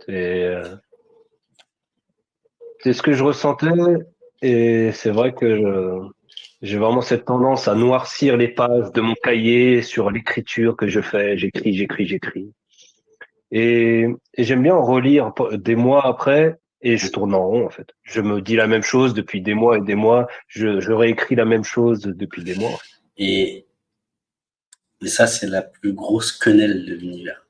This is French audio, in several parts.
C'est ce que je ressentais, et c'est vrai que j'ai vraiment cette tendance à noircir les pages de mon cahier sur l'écriture que je fais. J'écris. Et, et j'aime bien en relire des mois après, et je tourne en rond, en fait. Je me dis la même chose depuis des mois et des mois. Je réécris la même chose depuis des mois. Et, et ça, c'est la plus grosse quenelle de l'univers.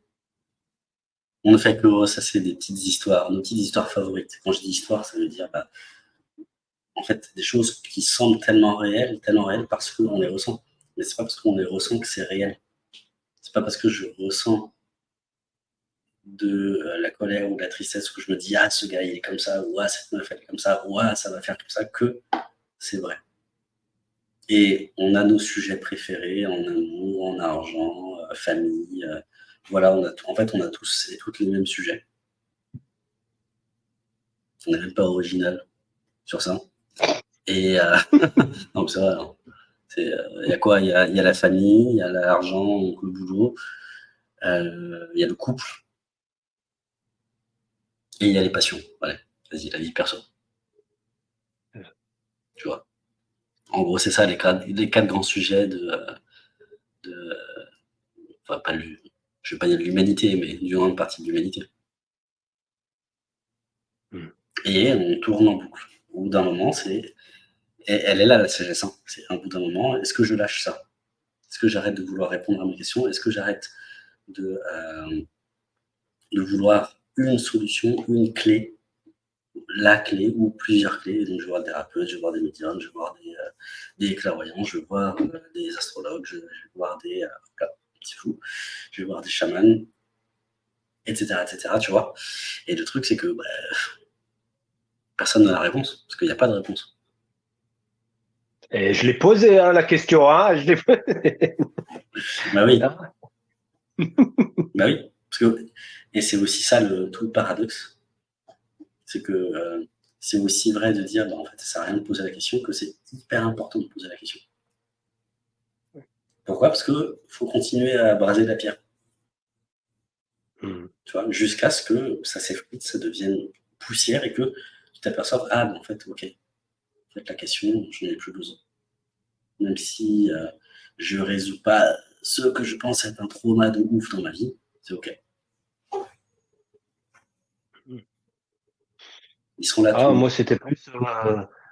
On ne fait que ressasser des petites histoires, nos petites histoires favorites. Quand je dis histoire, ça veut dire, en fait, des choses qui semblent tellement réelles parce qu'on les ressent. Mais c'est pas parce qu'on les ressent que c'est réel. C'est pas parce que je ressens de la colère ou de la tristesse que je me dis, ah, ce gars, il est comme ça, ou ah, cette meuf, elle est comme ça, ou ah, ça va faire comme ça, que c'est vrai. Et on a nos sujets préférés en amour, en argent, famille. Voilà, en fait, on a tous et toutes les mêmes sujets. On n'est même pas original sur ça. Et non, c'est vrai. Hein. Il y a quoi? Il y a la famille, il y a l'argent, donc le boulot, il y a le couple et il y a les passions. Voilà. Vas-y, la vie perso. Tu vois. En gros, c'est ça les quatre grands sujets de enfin, pas je vais pas dire de l'humanité, mais d'une grande partie de l'humanité. Mm. Et on tourne en boucle. Au bout d'un moment, elle est là la sagesse. Hein. C'est un bout d'un moment, est-ce que je lâche ça? Est-ce que j'arrête de vouloir répondre à mes questions? Est-ce que j'arrête de, euh, de vouloir une solution, une clé, la clé ou plusieurs clés? Donc je vais voir des thérapeutes, je vais voir des médiums, je vais voir des clairvoyants, je vais voir des astrologues, je vais voir des petits fous, je vais voir des chamans, etc., tu vois. Et le truc, c'est que personne n'a la réponse, parce qu'il n'y a pas de réponse. Et je l'ai posé, hein, la question, hein, je l'ai posé. Bah oui, bah oui. Et c'est aussi ça tout le paradoxe, c'est que c'est aussi vrai de dire, en fait, ça sert à rien de poser la question, que c'est hyper important de poser la question. Pourquoi? Parce qu'il faut continuer à braser de la pierre. Mm. Tu vois, jusqu'à ce que ça s'effrite, ça devienne poussière et que tu t'aperçoives, ah, en fait, ok, en fait, la question, je n'en ai plus besoin. Même si je ne résous pas ce que je pense être un trauma de ouf dans ma vie, c'est ok. Ils seront là Ah, tous. moi, c'était plus.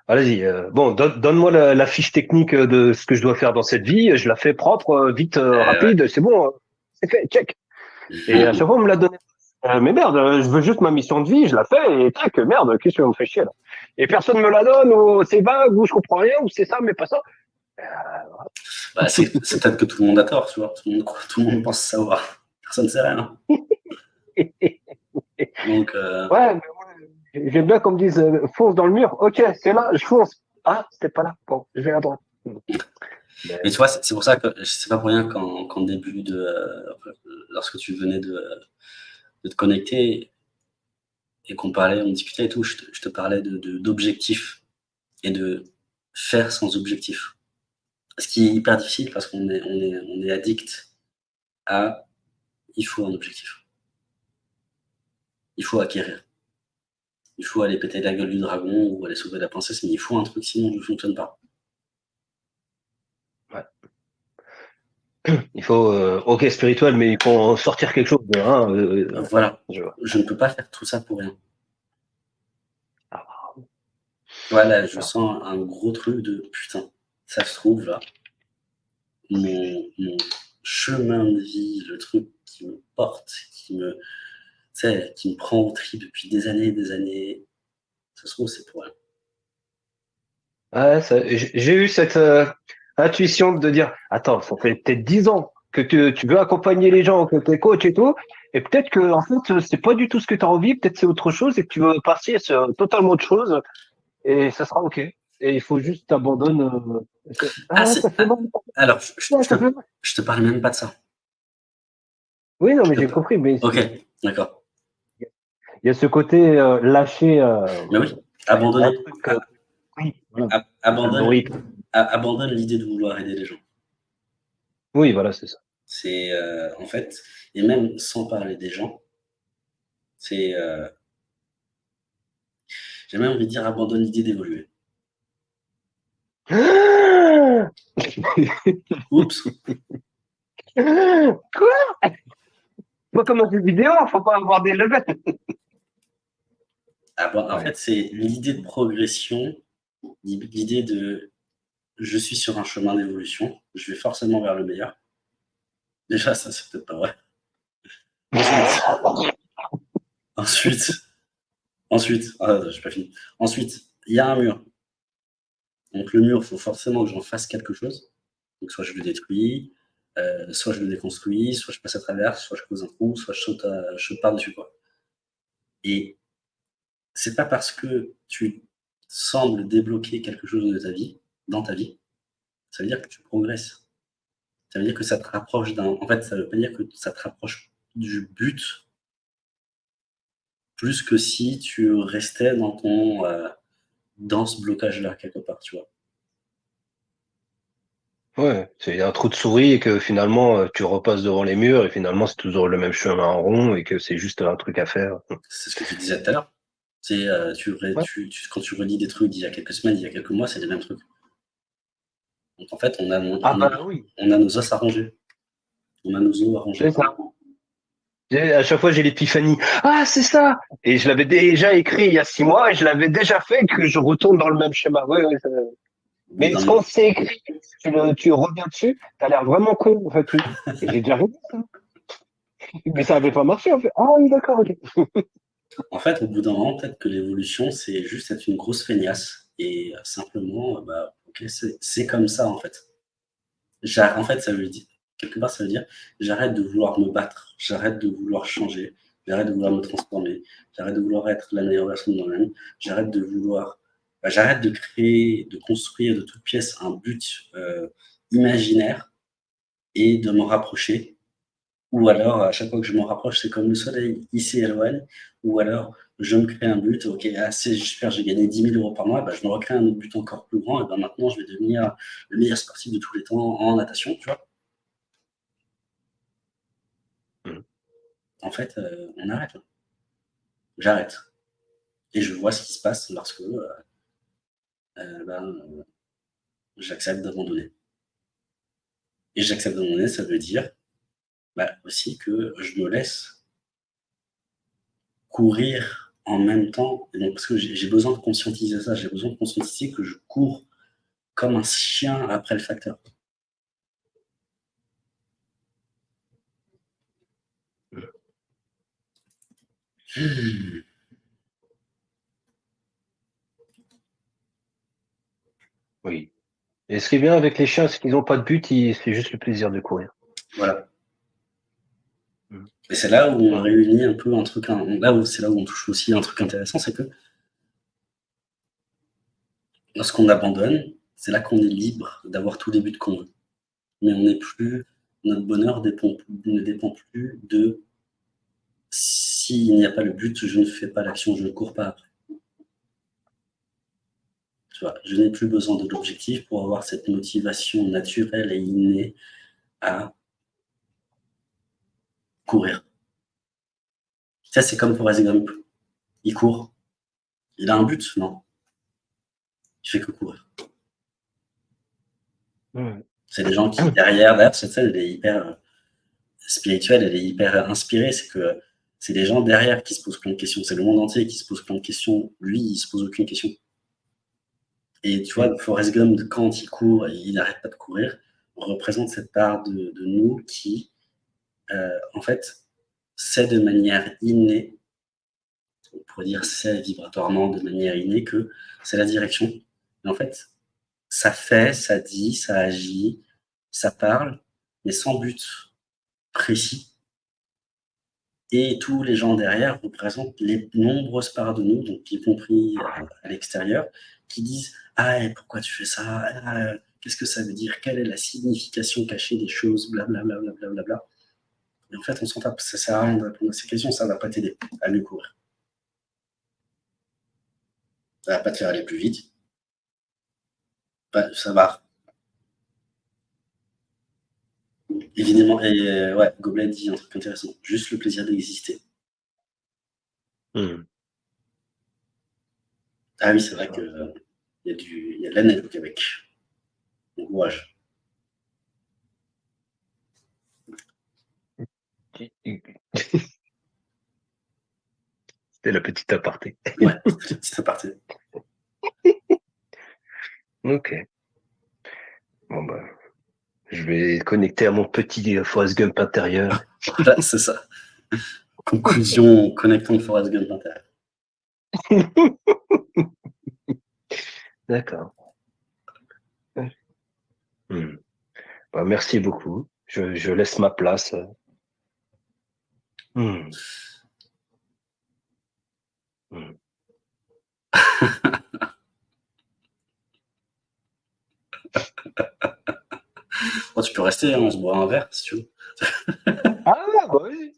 Allez-y. Bon, donne-moi la fiche technique de ce que je dois faire dans cette vie. Je la fais propre, vite, Ouais. rapide. C'est bon. C'est fait. Check. Et à chaque fois, on me l'a donné. Mais merde, je veux juste ma mission de vie. Je la fais et tac, merde, qu'est-ce que vous me fait chier là? Et personne me la donne, ou c'est vague, ou je comprends rien, ou c'est ça, mais pas ça. C'est peut-être que tout le monde a tort, tu vois. Tout le monde pense savoir. Personne ne sait rien. Donc, Ouais, mais j'aime bien qu'on me dise fonce dans le mur. Ok, c'est là, je fonce. Ah, c'était pas là. Bon, je vais à droite. Mais, mais tu vois, c'est pour ça que c'est pas pour rien qu'en début lorsque tu venais de te connecter et qu'on parlait, on discutait et tout, je te parlais d'objectifs et de faire sans objectif. Ce qui est hyper difficile parce on est addict à il faut un objectif. Il faut acquérir. Il faut aller péter la gueule du dragon ou aller sauver la princesse, mais il faut un truc, sinon je ne fonctionne pas. ouais. Il faut, ok, spirituel, mais il faut en sortir quelque chose. Hein, Voilà. je vois. Je ne peux pas faire tout ça pour rien. Ah, Voilà, je ah, sens un gros truc de putain, ça se trouve là, mon chemin de vie, le truc qui me porte, qui me prend au tri depuis des années, ça se trouve, c'est pour rien. ouais, j'ai eu cette intuition de dire, attends, ça fait peut-être 10 ans que tu veux accompagner les gens, que tu es coach et tout, et peut-être que en fait, c'est pas du tout ce que tu as envie, peut-être c'est autre chose et que tu veux partir sur totalement autre chose, et ça sera ok. Et il faut juste t'abandonner. Ah, Ah, ça fait mal. alors, Ouais, ça fait mal. je te parle même pas de ça. Oui, non, Je mais te j'ai pa- compris, mais Ok, d'accord. il y a ce côté lâcher Mais oui, un abandonner, truc. Oui, voilà, abandonne, algorithme. abandonne l'idée de vouloir aider les gens. Oui, voilà, c'est ça. C'est en fait, et même sans parler des gens, c'est, j'ai même envie de dire abandonne l'idée d'évoluer. Oups! Quoi? Moi, comme jeu vidéo, faut pas avoir des levels. Ah bon, en Ouais. fait, c'est l'idée de progression, l'idée de je suis sur un chemin d'évolution, je vais forcément vers le meilleur. Déjà, ça, c'est peut-être pas vrai. Ensuite, ensuite, j'ai pas fini. Ensuite, il y a un mur. Donc le mur, il faut forcément que j'en fasse quelque chose. Donc soit je le détruis, soit je le déconstruis, soit je passe à travers, soit je cause un trou, soit je saute par-dessus, quoi. Et c'est pas parce que tu sembles débloquer quelque chose de ta vie, dans ta vie, ça veut dire que tu progresses. Ça veut dire que ça te rapproche d'un. En fait, ça veut pas dire que ça te rapproche du but plus que si tu restais dans ce blocage-là, quelque part, tu vois. Ouais, c'est un trou de souris et que finalement tu repasses devant les murs et finalement c'est toujours le même chemin en rond et que c'est juste un truc à faire. C'est ce que tu disais tout à l'heure. C'est, Ouais. quand tu relis des trucs d'il y a quelques semaines, d'il y a quelques mois, c'est les mêmes trucs. Donc en fait, Ah bah oui, on a nos os à ranger. On a nos os à ranger. c'est ça. À chaque fois j'ai l'épiphanie. Ah c'est ça. Et je l'avais déjà écrit il y a 6 mois et je l'avais déjà fait que je retourne dans le même schéma. Ouais, ouais, Au bout mais d'un quand moment. c'est écrit, tu reviens dessus, t'as l'air vraiment con en fait. Oui. Et j'ai déjà répondu ça. Mais ça avait pas marché en fait. Ah oui d'accord, ok. En fait, au bout d'un moment, peut-être que l'évolution, c'est juste être une grosse feignasse et simplement, bah, ok, c'est comme ça en fait. En fait, ça veut dire, quelque part, ça veut dire, j'arrête de vouloir me battre, j'arrête de vouloir changer, j'arrête de vouloir me transformer, j'arrête de vouloir être la meilleure version de moi-même, j'arrête de vouloir, bah, j'arrête de créer, de construire de toutes pièces un but imaginaire et de m'en rapprocher. Ou alors, à chaque fois que je m'en rapproche, c'est comme le soleil, il s'éloigne. Ou alors, je me crée un but, ok, assez, j'espère, j'ai gagné 10 000 € par mois, bah, je me recrée un autre but encore plus grand, et ben maintenant, je vais devenir le meilleur sportif de tous les temps en natation, tu vois. Mhm. En fait, on arrête là. J'arrête. Et je vois ce qui se passe lorsque ben, j'accepte d'abandonner. Et j'accepte d'abandonner, ça veut dire bah, aussi que je me laisse courir en même temps. Et donc, parce que j'ai besoin de conscientiser ça, j'ai besoin de conscientiser que je cours comme un chien après le facteur. Hmm. Oui. Et ce qui est bien avec les chiens, c'est qu'ils n'ont pas de but, c'est juste le plaisir de courir. Voilà. Mhm. Et c'est là où on Ouais. réunit un peu un truc, c'est là où on touche aussi un truc intéressant, c'est que lorsqu'on abandonne, c'est là qu'on est libre d'avoir tous les buts qu'on veut. Mais on n'est plus, notre bonheur ne dépend plus de s'il n'y a pas le but, je ne fais pas l'action, je ne cours pas après. Tu vois, je n'ai plus besoin de l'objectif pour avoir cette motivation naturelle et innée à courir. Ça, c'est comme Forrest Gump. Il court. Il a un but? Non. Il fait que courir. Ouais. C'est des gens qui, derrière cette scène, elle est hyper spirituelle, elle est hyper inspirée. C'est que c'est des gens derrière qui se posent plein de questions. C'est le monde entier qui se pose plein de questions. Lui, il se pose aucune question. Et tu vois, Mhm. Forrest Gump, quand il court et il n'arrête pas de courir, représente cette part de nous qui, en fait, sait de manière innée, on pourrait dire sait vibratoirement de manière innée que c'est la direction. Et en fait, ça fait, ça dit, ça agit, ça parle, mais sans but précis. Et tous les gens derrière représentent les nombreuses parts de nous, donc y compris à l'extérieur, qui disent ah, et pourquoi tu fais ça? Ah, qu'est-ce que ça veut dire? Quelle est la signification cachée des choses? Blablabla. Bla, bla, bla, bla. Et en fait, on s'en tape. Ça sert à rien de répondre à ces questions, ça ne va pas t'aider à mieux courir. Ça ne va pas te faire aller plus vite. Bah, ça va. Évidemment, et ouais, Goblet dit un truc intéressant. Juste le plaisir d'exister. Hmm. Ah oui, c'est vrai qu'il y a de l'anecdote avec. Bon courage. C'était la petite aparté. Ouais, c'est parti. Ok. Bon, bah, je vais connecter à mon petit Forrest Gump intérieur. Voilà, c'est ça. Conclusion, connectons le Forrest Gump intérieur. D'accord. Hmm. Bah, merci beaucoup. Je laisse ma place. Hmm. Hmm. Oh, tu peux rester, hein, on se boit un verre si tu veux. Ah, bah oui.